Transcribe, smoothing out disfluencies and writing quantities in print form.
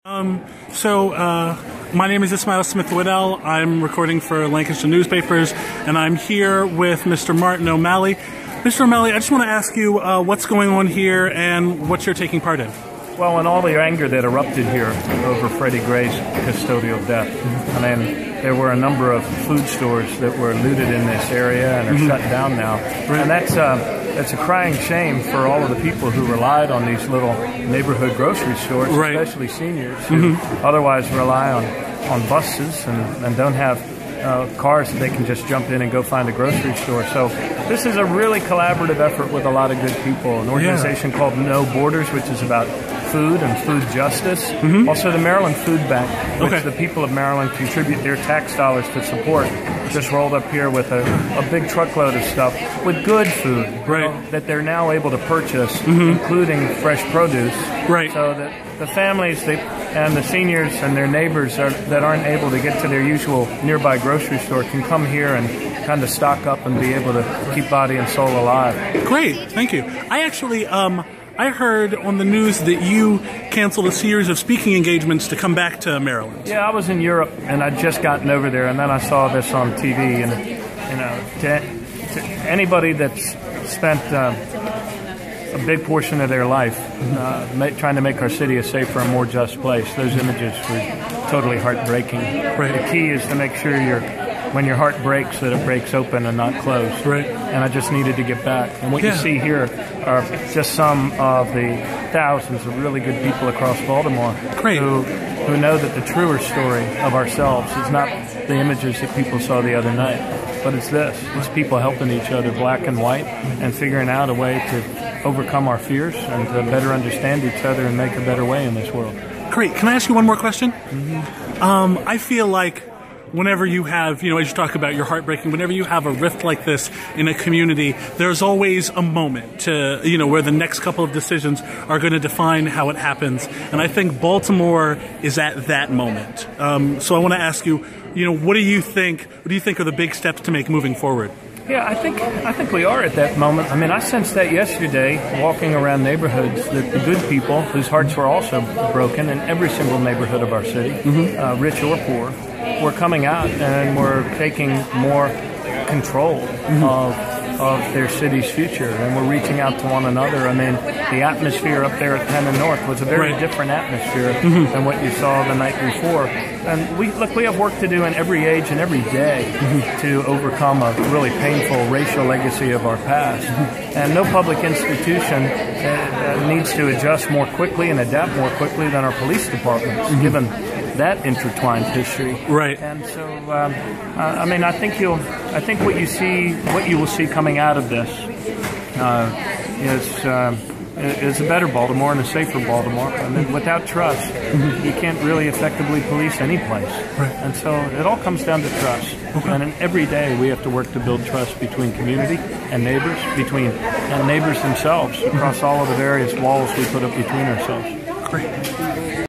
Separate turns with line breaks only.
My name is Ismail Smith-Waddell. I'm recording for Lancaster Newspapers, and I'm here with Mr. Martin O'Malley. Mr. O'Malley, I just want to ask you what's going on here and what you're taking part in.
Well, in all the anger that erupted here over Freddie Gray's custodial death, I mean, there were a number of food stores that were looted in this area and are shut down now. And that's a crying shame for all of the people who relied on these little neighborhood grocery stores, especially seniors who otherwise rely on buses and don't have cars that they can just jump in and go find a grocery store. So this is a really collaborative effort with a lot of good people. An organization called No Borders, which is about food and food justice. Also the Maryland Food Bank, which the people of Maryland contribute their tax dollars to support, just rolled up here with a big truckload of stuff with good food that they're now able to purchase, including fresh produce, so that the families and the seniors and their neighbors that aren't able to get to their usual nearby grocery store can come here and kind of stock up and be able to keep body and soul alive.
Great, thank you. I actually, I heard on the news that you canceled a series of speaking engagements to come back to Maryland.
Yeah, I was in Europe and I'd just gotten over there, and then I saw this on TV. And you know, to anybody that's spent a big portion of their life trying to make our city a safer and more just place, those images were totally heartbreaking. The key is to make sure when your heart breaks, that it breaks open and not closed. And I just needed to get back. And what you see here are just some of the thousands of really good people across Baltimore who know that the truer story of ourselves is not the images that people saw the other night, but it's this. It's people helping each other, black and white, and figuring out a way to overcome our fears and to better understand each other and make a better way in this world.
Great. Can I ask you one more question? I feel like whenever you have, as you talk about your heartbreaking, whenever you have a rift like this in a community, there's always a moment to, where the next couple of decisions are going to define how it happens. And I think Baltimore is at that moment. So I want to ask you, what do you think are the big steps to make moving forward?
Yeah, I think we are at that moment. I mean, I sensed that yesterday walking around neighborhoods that the good people, whose hearts were also broken in every single neighborhood of our city, rich or poor, were coming out and were taking more control of their city's future, and we're reaching out to one another. I mean, the atmosphere up there at Penn and North was a very different atmosphere than what you saw the night before. And we have work to do in every age and every day to overcome a really painful racial legacy of our past. And no public institution needs to adjust more quickly and adapt more quickly than our police departments, given that intertwined history. And so, I mean, I think what you will see coming out of this is a better Baltimore and a safer Baltimore. I mean, without trust, you can't really effectively police any place. And so it all comes down to trust. And every day we have to work to build trust between community and neighbors, and neighbors themselves across all of the various walls we put up between ourselves.
Great.